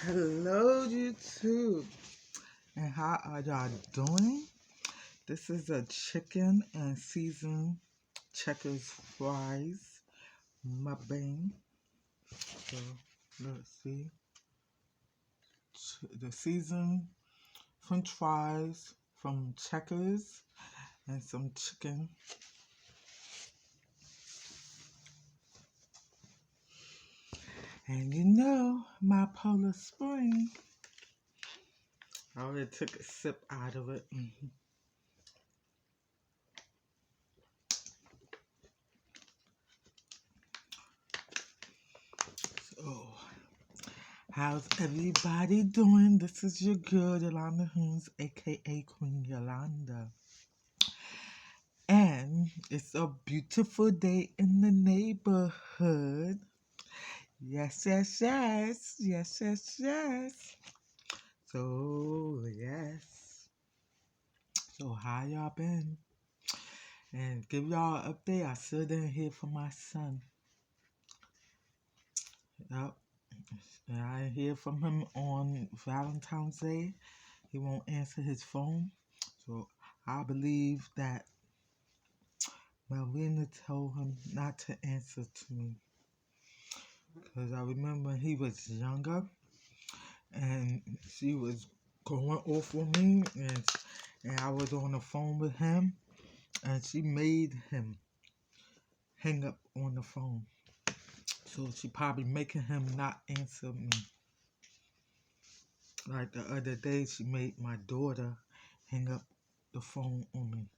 Hello, YouTube, and how are y'all doing? This is a chicken and seasoned checkers fries mukbang. So let's see the seasoned French fries from Checkers and some chicken. And you know my Polar Spring. I already took a sip out of it. So, how's everybody doing? This is your girl, Yolanda Humes, aka Queen Yolanda. And it's a beautiful day in the neighborhood. Yes, yes, yes. Yes, yes, yes. So, yes. So, how y'all been? And give y'all an update. I still didn't hear from my son. Yep. And I didn't hear from him on Valentine's Day. He won't answer his phone. So, I believe that Malvina told him not to answer to me. Because I remember he was younger and she was going off on me and I was on the phone with him and she made him hang up on the phone. So she probably making him not answer me. Like the other day she made my daughter hang up the phone on me.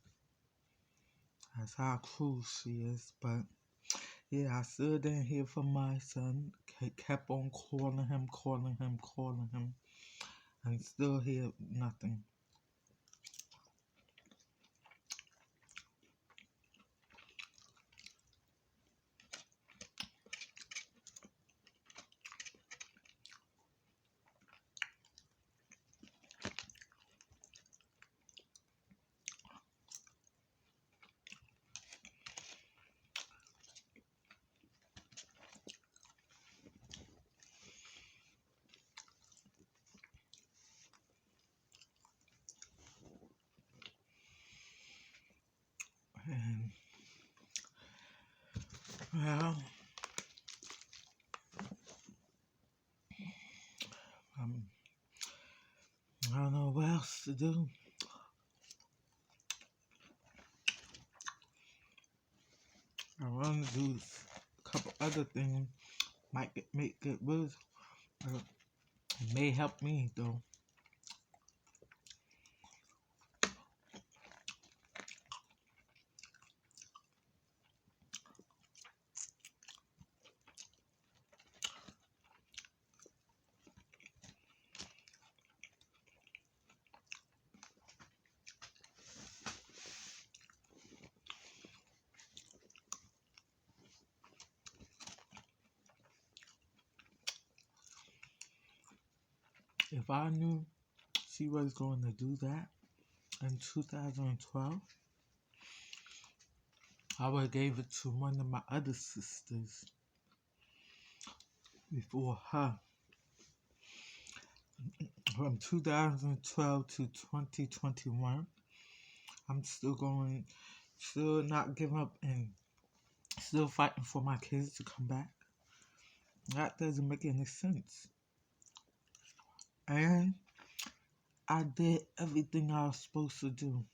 That's how cruel she is. But yeah, I still didn't hear from my son. Kept on calling him. And still hear nothing. And well, um, I don't know what else to do. I want to do a couple other things. Make it worse. It may help me though. If I knew she was going to do that in 2012, I would have gave it to one of my other sisters before her. From 2012 to 2021, I'm still not giving up and still fighting for my kids to come back. That doesn't make any sense. And I did everything I was supposed to do.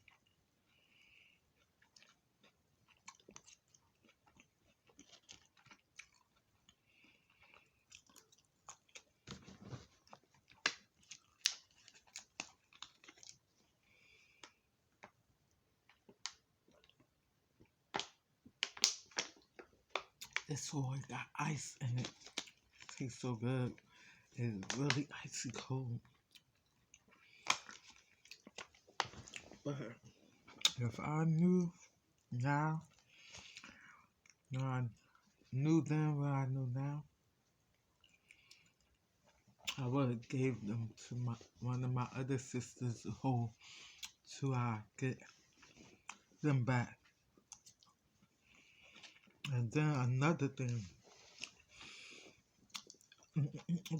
This one got ice in it. Tastes so good. It's really icy cold. But if I knew now, I knew then what I know now, I would have gave them to one of my other sisters whole till I get them back. And then another thing,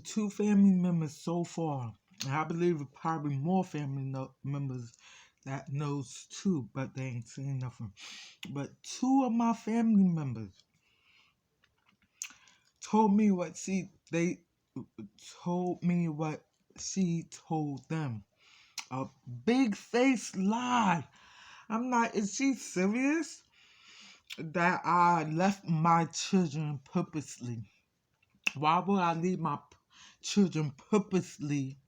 two family members so far. And I believe it's probably more family members that knows too, but they ain't saying nothing. But two of my family members told me what they told me what she told them. A big face lie. I'm like, is she serious? That I left my children purposely. Why would I leave my children purposely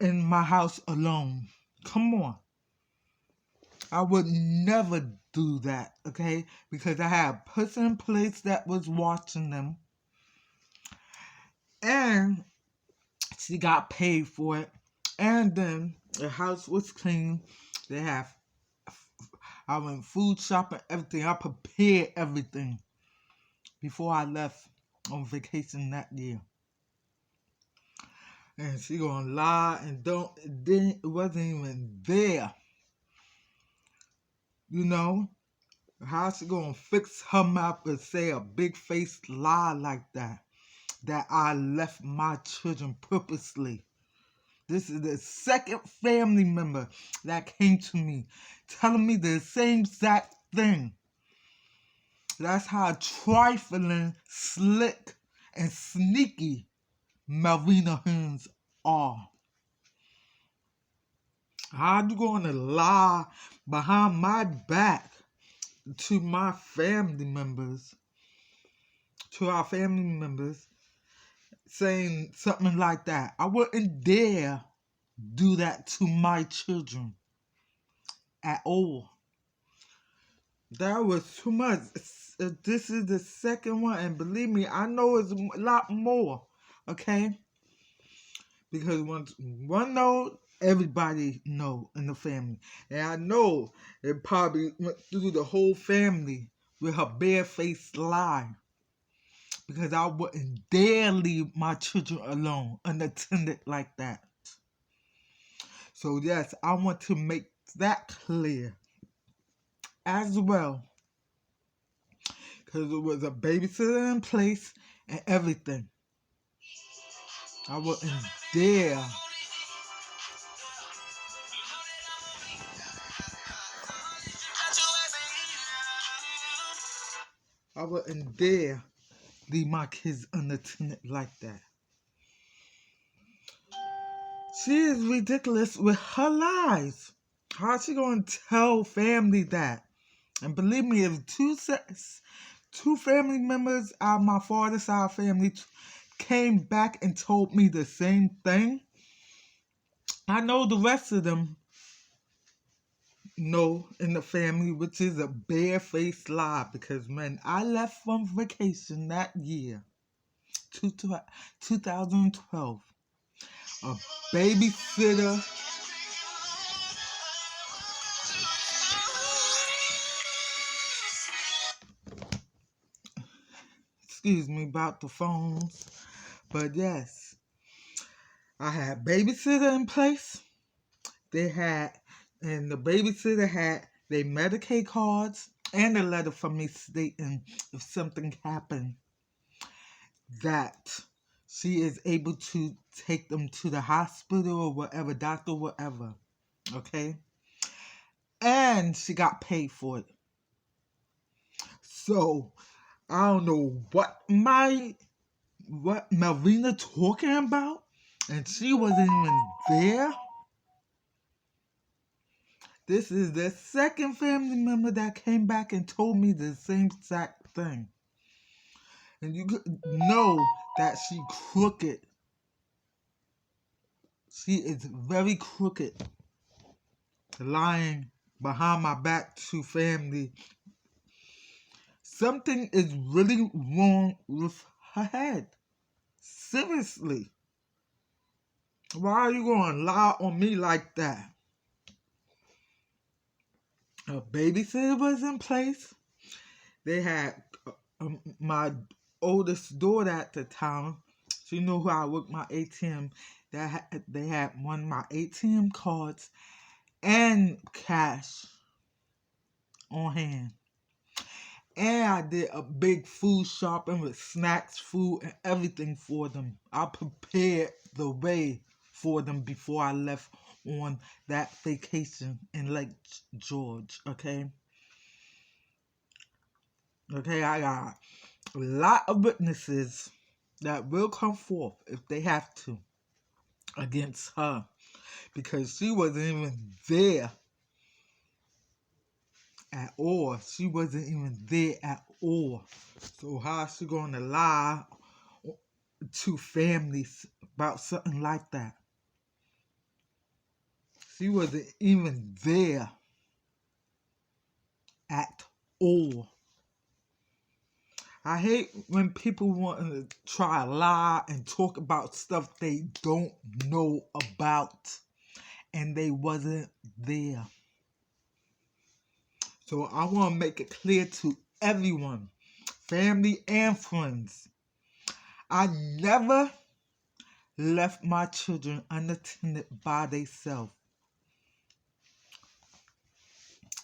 in my house alone? Come on. I would never do that, okay? Because I had a person in place that was watching them. And she got paid for it. And then the house was clean. They have, I went food shopping, everything. I prepared everything before I left on vacation that year. And she gonna lie and it wasn't even there. You know? How she gonna fix her mouth and say a big faced lie like that? That I left my children purposely. This is the second family member that came to me telling me the same exact thing. That's how trifling, slick, and sneaky Malvina Hens are. How you gonna lie behind my back to my family members, to our family members, saying something like that? I wouldn't dare do that to my children at all. That was too much. This is the second one, and believe me, I know it's a lot more, okay? Because once one knows, everybody know in the family. And I know it probably went through the whole family with her barefaced lie. Because I wouldn't dare leave my children alone, unattended like that. So yes, I want to make that clear as well. Because it was a babysitter in place and everything. I wouldn't dare. I wouldn't dare leave my kids unattended like that. She is ridiculous with her lies. How's she gonna tell family that? And believe me, if two family members out of my father's side family came back and told me the same thing, I know the rest of them know in the family, which is a barefaced lie. Because when I left from vacation that year, 2012, a babysitter, excuse me about the phones, but yes, I had babysitter in place. And the babysitter had their Medicaid cards and a letter from me stating if something happened that she is able to take them to the hospital or whatever, doctor, whatever. Okay? And she got paid for it. So I don't know what Malvina talking about, and she wasn't even there. This is the second family member that came back and told me the same exact thing. And you could know that she crooked. She is very crooked. Lying behind my back to family. Something is really wrong with her head. Seriously. Why are you going to lie on me like that? A babysitter was in place. They had my oldest daughter at the time. She knew who I worked my ATM. They had one of my ATM cards and cash on hand. And I did a big food shopping with snacks, food, and everything for them. I prepared the way for them before I left on that vacation in Lake George, okay? Okay, I got a lot of witnesses that will come forth if they have to against her because she wasn't even there at all. She wasn't even there at all. So how is she going to lie to families about something like that? She wasn't even there at all. I hate when people want to try to lie and talk about stuff they don't know about and they wasn't there. So I want to make it clear to everyone, family and friends, I never left my children unattended by themselves.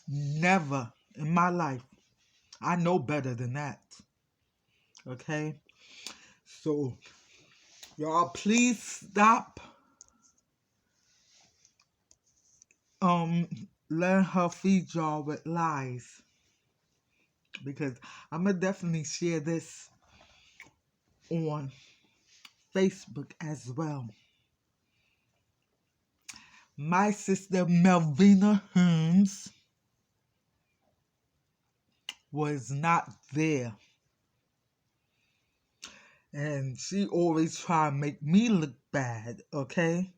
Never in my life. I know better than that. Okay? So, y'all please stop letting her feed y'all with lies. Because I'm going to definitely share this on Facebook as well. My sister Melvina Hearns was not there. And she always try to make me look bad, okay?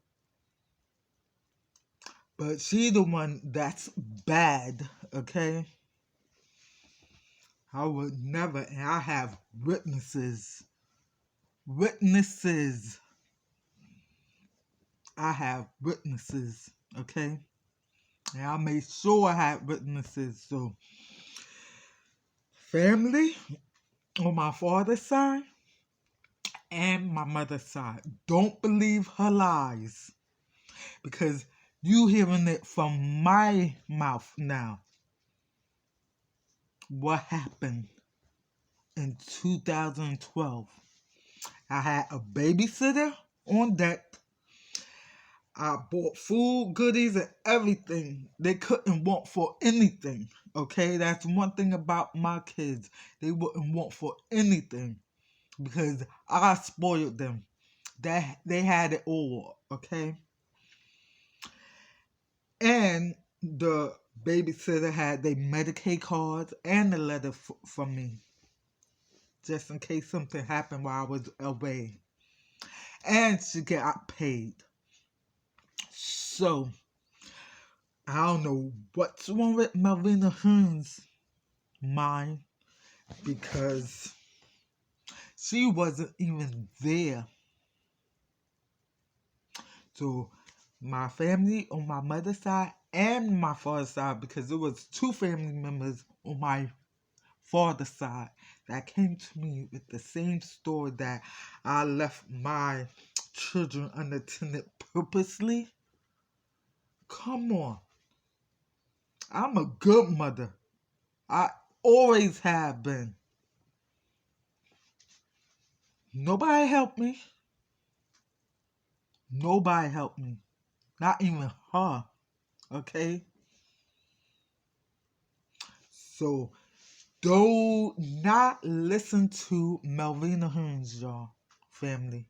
But she the one that's bad, okay? I would never, and I have witnesses. Witnesses. I have witnesses, okay? And I made sure I had witnesses. So, family on my father's side and my mother's side, don't believe her lies. Because you hearing it from my mouth now. What happened in 2012? I had a babysitter on deck. I bought food, goodies, and everything. They couldn't want for anything. Okay, that's one thing about my kids. They wouldn't want for anything because I spoiled them. They had it all. Okay, and the babysitter had their Medicaid cards and a letter from me, just in case something happened while I was away, and she got paid. So, I don't know what's wrong with Melvina Hearns' mind because she wasn't even there. So, my family on my mother's side and my father's side, because there was two family members on my father's side that came to me with the same story that I left my children unattended purposely. Come on. I'm a good mother. I always have been. Nobody helped me. Nobody helped me. Not even her. Okay? So, do not listen to Melvina Hearns, y'all. Family.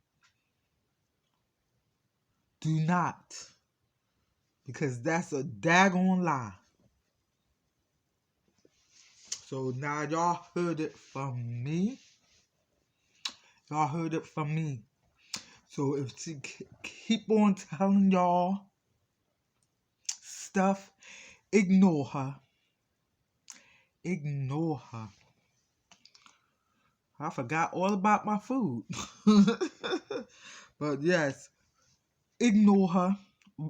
Do not. Because that's a daggone lie. So now y'all heard it from me. Y'all heard it from me. So if she keep on telling y'all stuff, ignore her. Ignore her. I forgot all about my food. But yes, ignore her,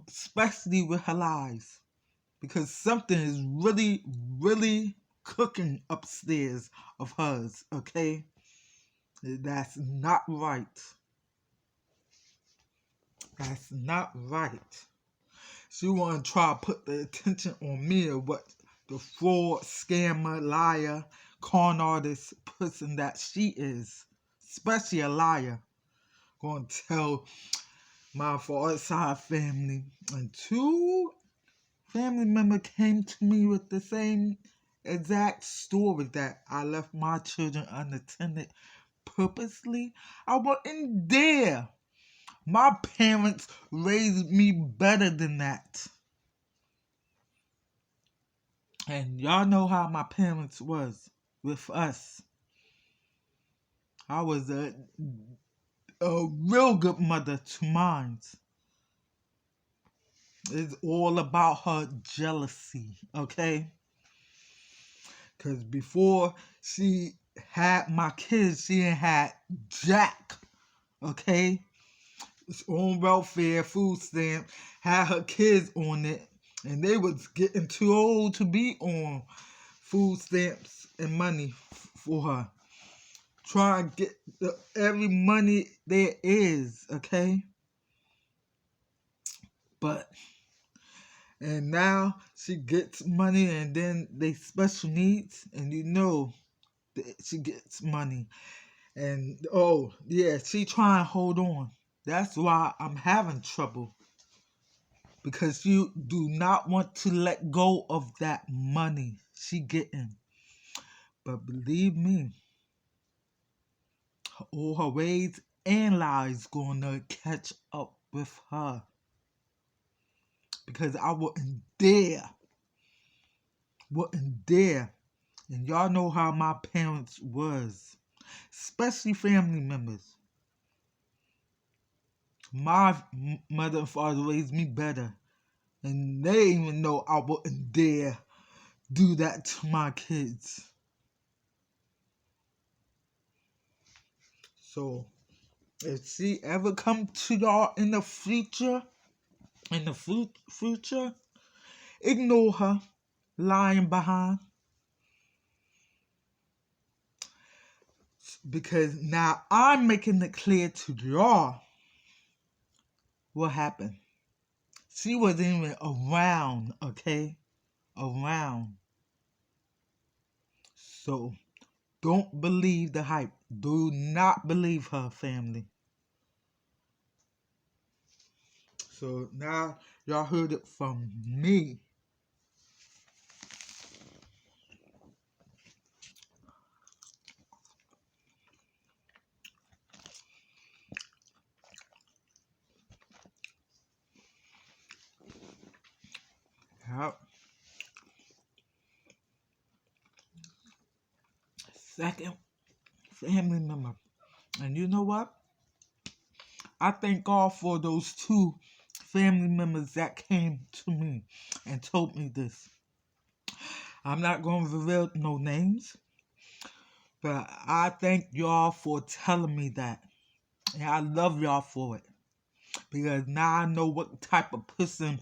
especially with her lies. Because something is really, really cooking upstairs of hers, okay? That's not right. That's not right. She want to try to put the attention on me of what the fraud, scammer, liar, con artist person that she is, especially a liar. Gonna tell my far side family, and two family members came to me with the same exact story that I left my children unattended purposely. I wasn't there. My parents raised me better than that. And y'all know how my parents was with us. I was a real good mother to mine. It's all about her jealousy, okay? Because before she had my kids, she had Jack, okay? It's on welfare, food stamp, had her kids on it, and they was getting too old to be on food stamps and money for her. Try and get every money there is, okay? But and now she gets money, and then they special needs, and you know that she gets money. And oh yeah, she trying to hold on. That's why I'm having trouble. Because you do not want to let go of that money she getting. But believe me, all her ways and lies gonna catch up with her. Because I wouldn't dare. And y'all know how my parents was, especially family members. My mother and father raised me better, and they even know I wouldn't dare do that to my kids. So if she ever come to y'all in the future, ignore her lying behind. Because now I'm making it clear to y'all what happened. She wasn't even around, okay? Around. So don't believe the hype. Do not believe her, family. So now y'all heard it from me. Yep. Second family member. And you know what? I thank God for those two family members that came to me and told me this. I'm not going to reveal no names, but I thank y'all for telling me that. And I love y'all for it. Because now I know what type of person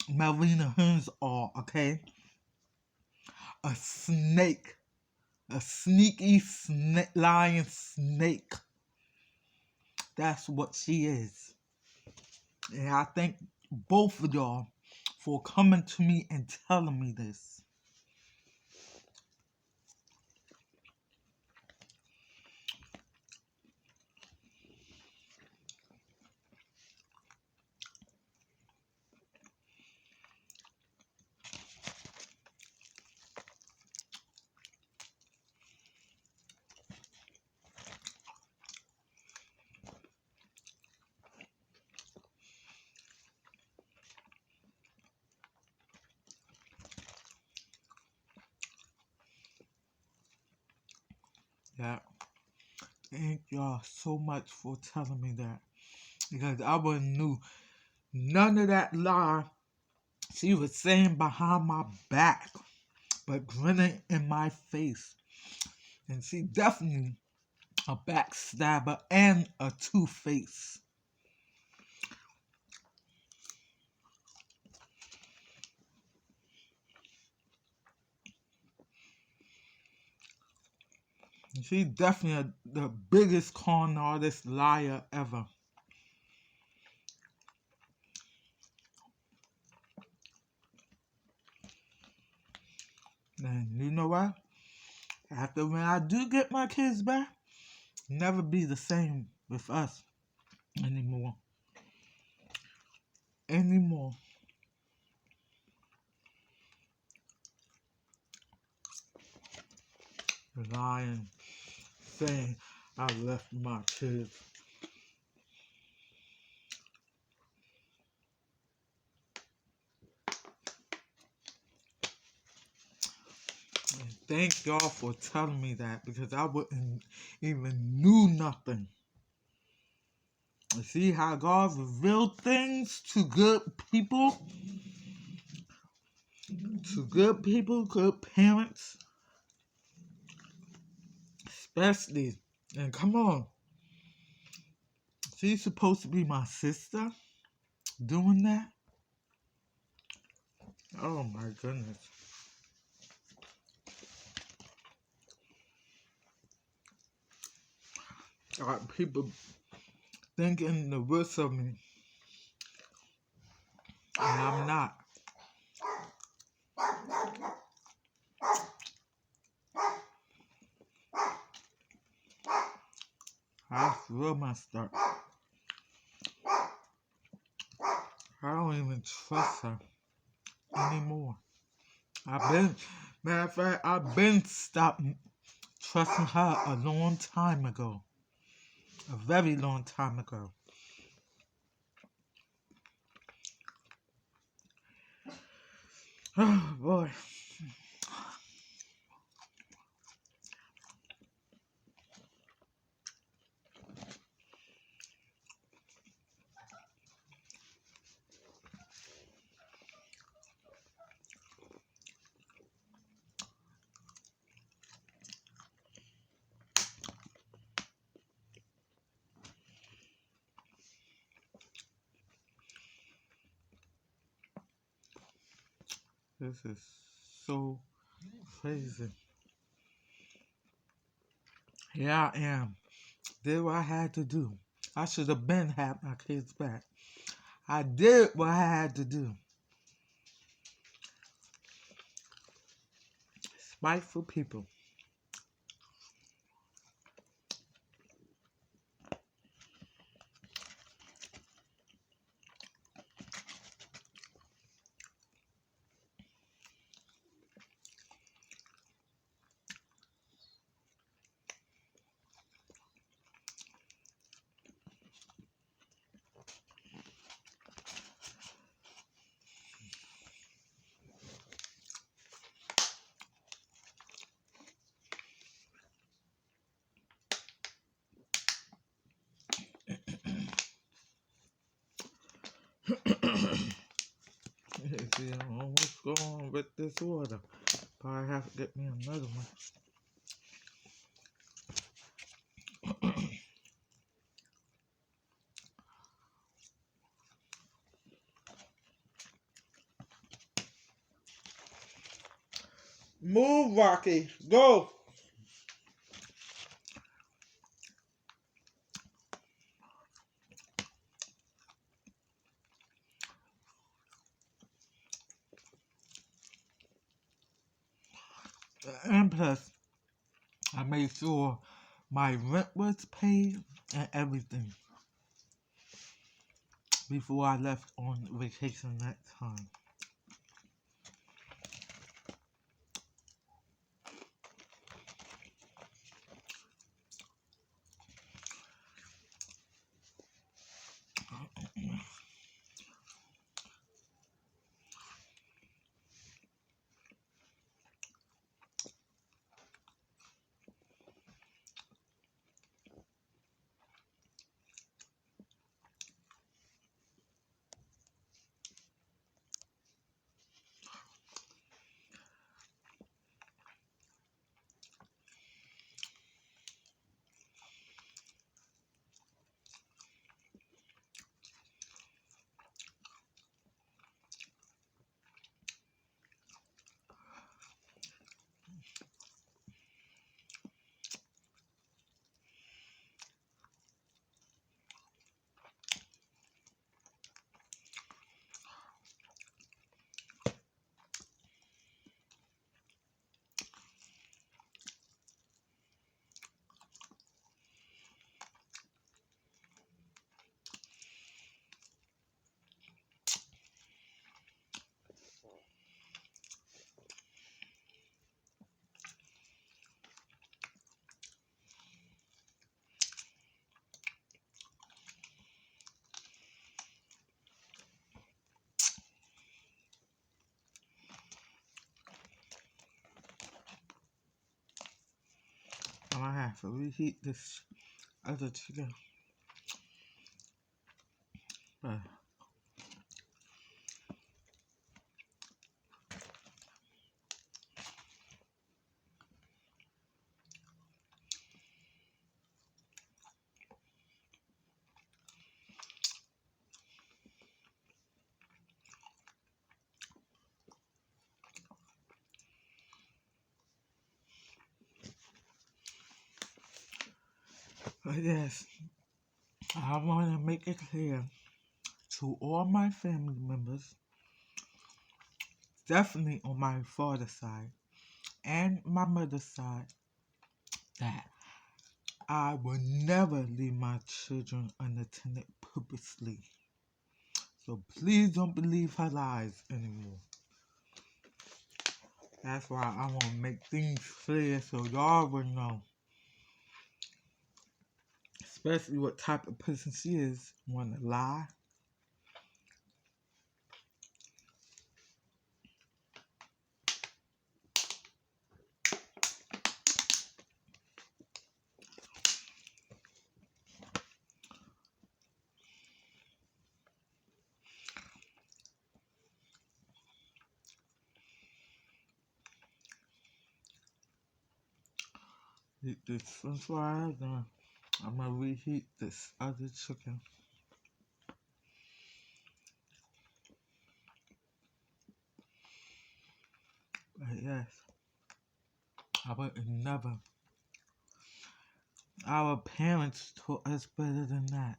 Melvina Hearns are, okay? A snake. A sneaky lying snake. That's what she is. And I thank both of y'all for coming to me and telling me this. Yeah. Thank y'all so much for telling me that. Because I wouldn't knew none of that lie she was saying behind my back, but grinning in my face. And she definitely a backstabber and a two-face. She's definitely the biggest con artist liar ever. And you know what? After when I do get my kids back, never be the same with us anymore. Anymore. Lying, saying I left my kids. And thank y'all for telling me that because I wouldn't even knew nothing. See how God revealed things to good people, good parents, especially. And come on, she's supposed to be my sister doing that? Oh my goodness. People thinking the worst of me, and I'm not. I feel messed up. I don't even trust her anymore. Matter of fact, I've been stopped trusting her a long time ago. A very long time ago. Oh boy. This is so crazy. Here I am. Did what I had to do. I should have been had my kids back. I did what I had to do. Spiteful people. See, I'm almost going with this water. Probably have to get me another one. Move, Rocky. Go. And plus, I made sure my rent was paid and everything before I left on vacation that time. have to reheat this other chicken. But yes, I want to make it clear to all my family members, definitely on my father's side and my mother's side, that I will never leave my children unattended purposely. So please don't believe her lies anymore. That's why I want to make things clear so y'all will know. Especially what type of person she is. Want to lie? Eat this french fries, then I'm going to reheat this other chicken. But yes, I would never. Our parents taught us better than that.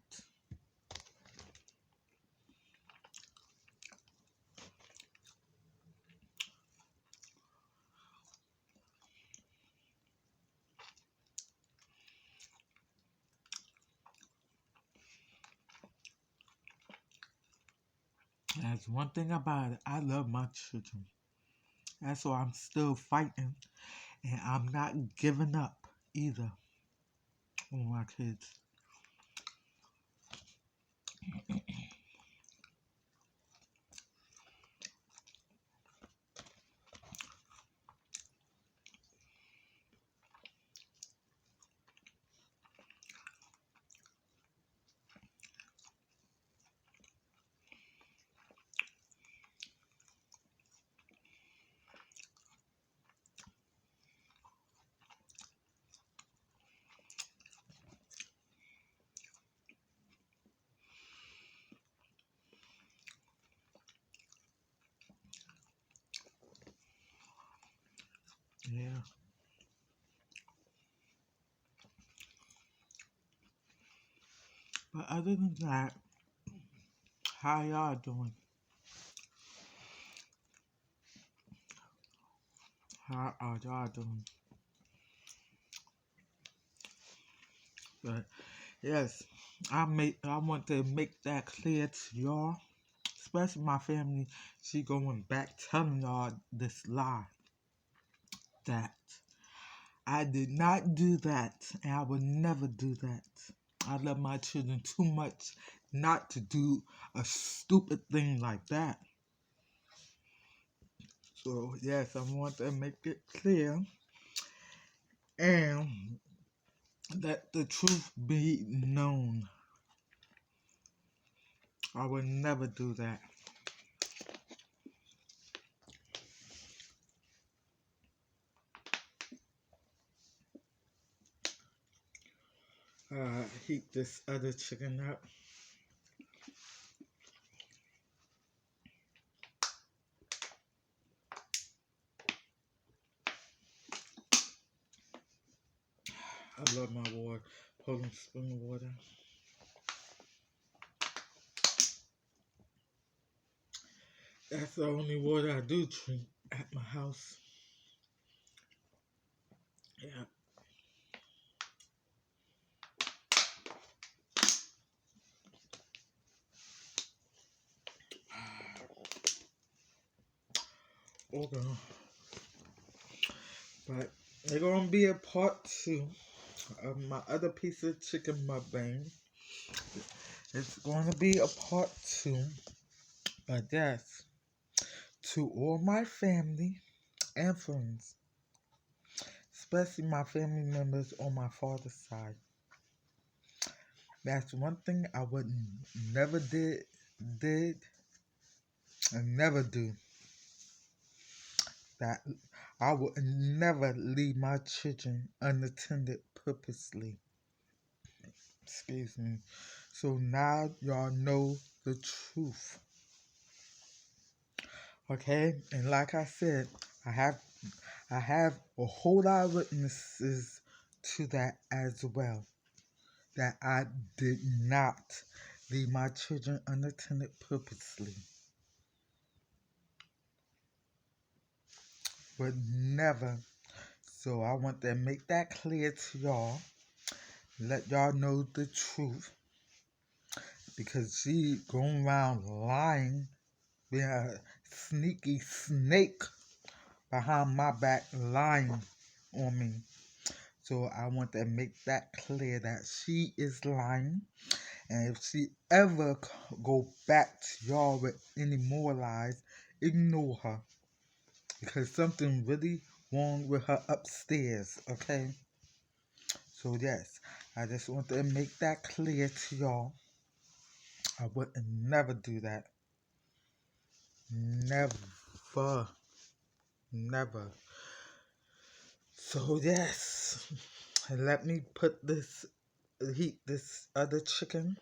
That's one thing about it. I love my children. That's why I'm still fighting. And I'm not giving up either on my kids. Yeah. But other than that, how y'all doing? How are y'all doing? But yes, I want to make that clear to y'all, especially my family. She going back telling y'all this lie that I did not do that and I would never do that. I love my children too much not to do a stupid thing like that. So yes, I want to make it clear and let the truth be known. I would never do that. Heat this other chicken up. I love my water. Poland spring water. That's the only water I do drink at my house. Yeah. Okay. But there's gonna be a part 2 of my other piece of chicken mukbang. It's going to be a part 2. But yes, to all my family and friends, especially my family members on my father's side. That's one thing I would never did, and never do. That I would never leave my children unattended purposely. Excuse me. So now y'all know the truth. Okay? And like I said, I have a whole lot of witnesses to that as well. That I did not leave my children unattended purposely. But never. So I want to make that clear to y'all. Let y'all know the truth. Because she going around lying, being a sneaky snake behind my back, lying on me. So I want to make that clear that she is lying. And if she ever go back to y'all with any more lies, ignore her. Because something really wrong with her upstairs, okay? So yes, I just want to make that clear to y'all. I would never do that. Never. Never. So yes, let me heat this other chicken,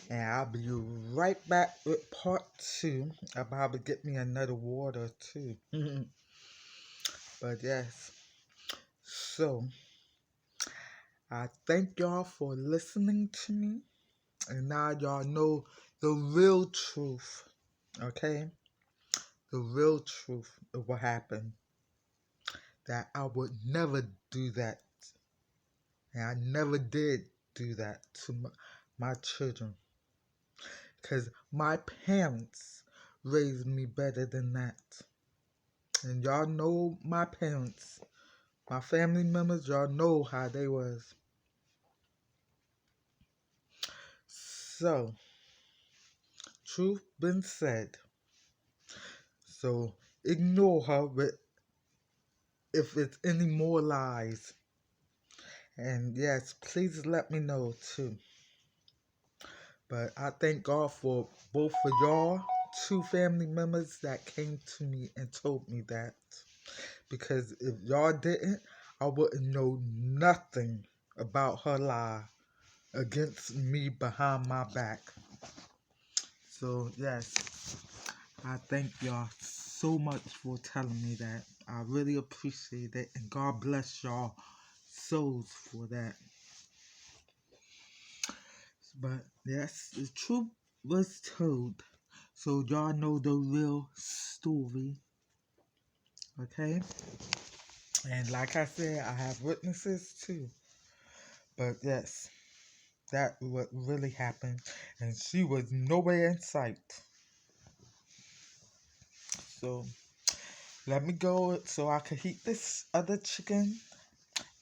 and I'll be right back with part 2. I'll probably get me another water too. But yes, so I thank y'all for listening to me, and now y'all know the real truth, okay? The real truth of what happened. That I would never do that. And I never did do that to my children. Because my parents raised me better than that. And y'all know my parents. My family members, y'all know how they was. So, truth been said. So, ignore her if it's any more lies. And yes, please let me know too. But I thank God for both of y'all, 2 family members that came to me and told me that. Because if y'all didn't, I wouldn't know nothing about her lie against me behind my back. So yes, I thank y'all so much for telling me that. I really appreciate it, and God bless y'all souls for that. But yes, the truth was told. So y'all know the real story. Okay? And like I said, I have witnesses too. But yes, that what really happened. And she was nowhere in sight. So let me go so I can heat this other chicken.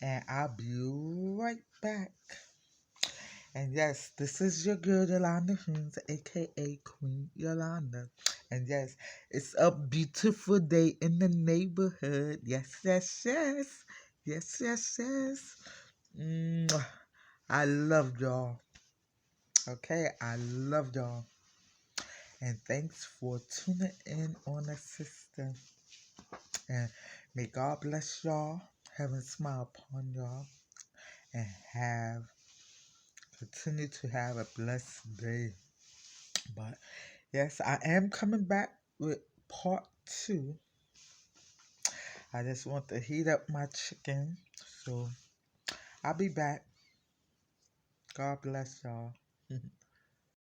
And I'll be right back. And yes, this is your girl Yolanda Humes, aka Queen Yolanda. And yes, it's a beautiful day in the neighborhood. Yes, yes, yes. Yes, yes, yes. Mwah. I love y'all. Okay, I love y'all. And thanks for tuning in on the system. And may God bless y'all, heaven smile upon y'all, and continue to have a blessed day. But yes, I am coming back with part 2. I just want to heat up my chicken. So I'll be back. God bless y'all.